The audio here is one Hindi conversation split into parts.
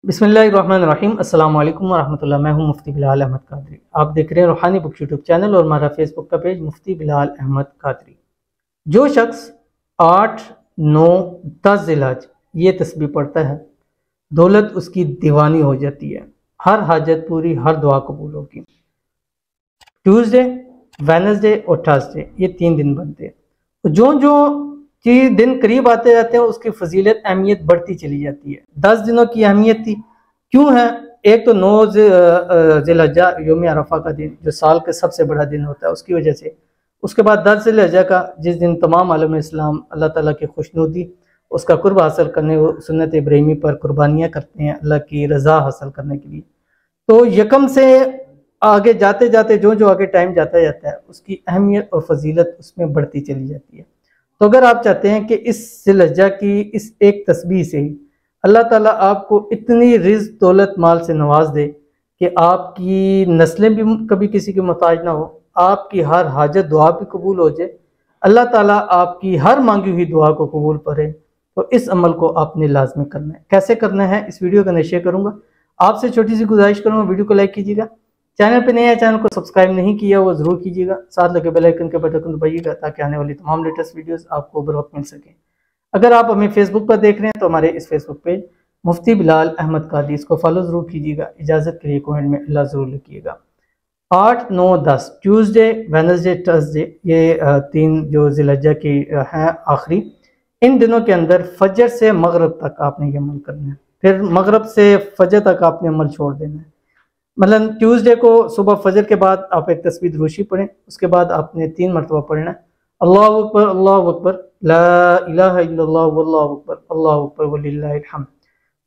बिस्मिल्लाहिर्रहमानिर्रहीम। अस्सलाम वालेकुम वरहमतुल्लाह। मैं हूं मुफ्ती बिलाल अहमद कादरी। आप देख रहे हैं रूहानी बुक यूट्यूब चैनल और हमारा फेसबुक का पेज मुफ्ती बिलाल अहमद कादरी। जो शख्स 8, 9, 10 जिलहज ये तस्बीह पढ़ता है, दौलत उसकी दीवानी हो जाती है, हर हाजत पूरी, हर दुआ कबूल होगी। ट्यूसडे, वेडनेसडे और थर्सडे ये 3 दिन बनते हैं। तो जो जो चीज दिन करीब आते जाते हैं उसकी फजीलत अहमियत बढ़ती चली जाती है। 10 दिनों की अहमियत थी क्यों है? एक तो 9 जिलहज्जा योम अरफा का दिन जो साल का सबसे बड़ा दिन होता है उसकी वजह से। उसके बाद 10 जिलहज्जा का जिस दिन तमाम आलम इस्लाम अल्लाह ताला की खुशनुदी उसका कुर्ब हासिल करने वो सुन्नत इब्राहिमी पर कुर्बानियाँ करते हैं अल्लाह की रज़ा हासिल करने के लिए। तो यकम से आगे जाते जाते जो जो आगे टाइम जाता जाता है उसकी अहमियत और फजीलत उसमें बढ़ती चली जाती है। तो अगर आप चाहते हैं कि इस जिलहज्जा की इस एक तस्बीह से ही अल्लाह ताला आपको इतनी रिज़्क़ दौलत माल से नवाज दे कि आपकी नस्लें भी कभी किसी के मोहताज ना हो, आपकी हर हाजत दुआ भी कबूल हो जाए, अल्लाह ताला आपकी हर मांगी हुई दुआ को कबूल करे, तो इस अमल को आपने लाजमी करना है। कैसे करना है इस वीडियो का नशे करूँगा। आपसे छोटी सी गुजारिश करूँगा, वीडियो को लाइक कीजिएगा, चैनल पे नए हैं चैनल को सब्सक्राइब नहीं किया वो ज़रूर कीजिएगा, साथ लगे बेल आइकन के बटन को दबाइएगा ताकि आने वाली तमाम लेटेस्ट वीडियोस आपको बर वक्त मिल सके। अगर आप हमें फेसबुक पर देख रहे हैं तो हमारे इस फेसबुक पेज मुफ्ती बिलाल अहमद कादरी इसको फॉलो ज़रूर कीजिएगा। इजाज़त के लिए कमेंट में अल्लाह ज़रूर लिखिएगा। 8, 9, 10 ट्यूसडे, वेडनेसडे, थर्सडे ये 3 जो जिलहज्जा की हैं आखिरी, इन दिनों के अंदर फजर से मगरब तक आपने ये अमल करना है। फिर मगरब से फजर तक आपने अमल छोड़ देना है। मतलब ट्यूसडे को सुबह फजर के बाद आप एक तस्बीह दुरूशी पढ़ें, उसके बाद आपने 3 मरतबा पढ़ना है अल्लाहु अकबर, अल्लाहु अकबर, ला इलाहा इल्लल्लाह वल्लाहु अकबर, अल्लाहु अकबर वलिल्लाहिल हम्द।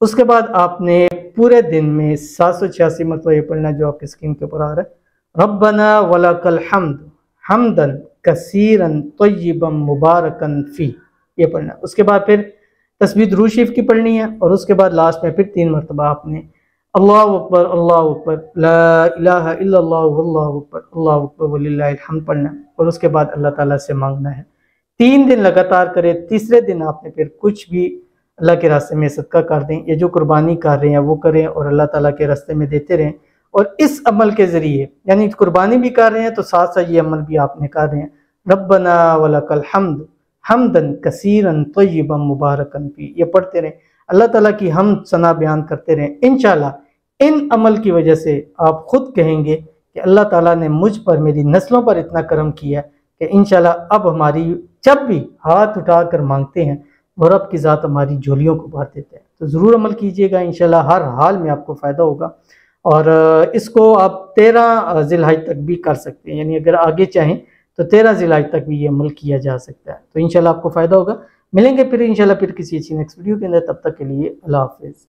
उसके बाद आपने पूरे दिन में 786 मरतबा ये पढ़ना है जो आपकी स्क्रीन के ऊपर आ रहा है, रब्बना वलकल हम्द हम्दन कसीरन तय्यिबन मुबारकन फी, ये पढ़ना है। उसके बाद फिर तस्बीह दुरूद शरीफ की पढ़नी है और उसके बाद लास्ट में फिर 3 मरतबा आपने अल्लाहु अकबर, अल्लाहु अकबर, ला इलाहा इल्लल्लाह वल्लाहु अकबर, अल्लाहु अकबर वलिल्लाहिल हम्द पढ़ना और उसके बाद अल्लाह ताला से मांगना है। 3 दिन लगातार करें। तीसरे दिन आपने फिर कुछ भी अल्लाह के रास्ते में सदका कर दें, ये जो कुर्बानी कर रहे हैं वो करें और अल्लाह ताला के रास्ते में देते रहें। और इस अमल के ज़रिए यानी कुर्बानी भी कर रहे हैं तो साथ साथ ये अमल भी आपने कर रहे हैं, रब्बना वलकल हम्द हम्दन कसीरन तय्यिबन मुबारकन फी, ये पढ़ते रहें, अल्लाह ताला की हम सना बयान करते रहें। इंशाल्लाह इन अमल की वजह से आप खुद कहेंगे कि अल्लाह ताला ने मुझ पर, मेरी नस्लों पर इतना करम किया कि इंशाल्लाह अब हमारी जब भी हाथ उठाकर मांगते हैं और रब की ज़ात हमारी झोलियों को भर देते हैं। तो ज़रूर अमल कीजिएगा, इंशाल्लाह हर हाल में आपको फ़ायदा होगा। और इसको आप 13 जिलहज तक भी कर सकते हैं, यानी अगर आगे चाहें तो 13 जिलहज तक भी ये अमल किया जा सकता है। तो इंशाल्लाह आपको फ़ायदा होगा। मिलेंगे फिर इंशाल्लाह फिर किसी अच्छी नेक्स्ट वीडियो के अंदर, तब तक के लिए अल्लाह हाफ़िज़।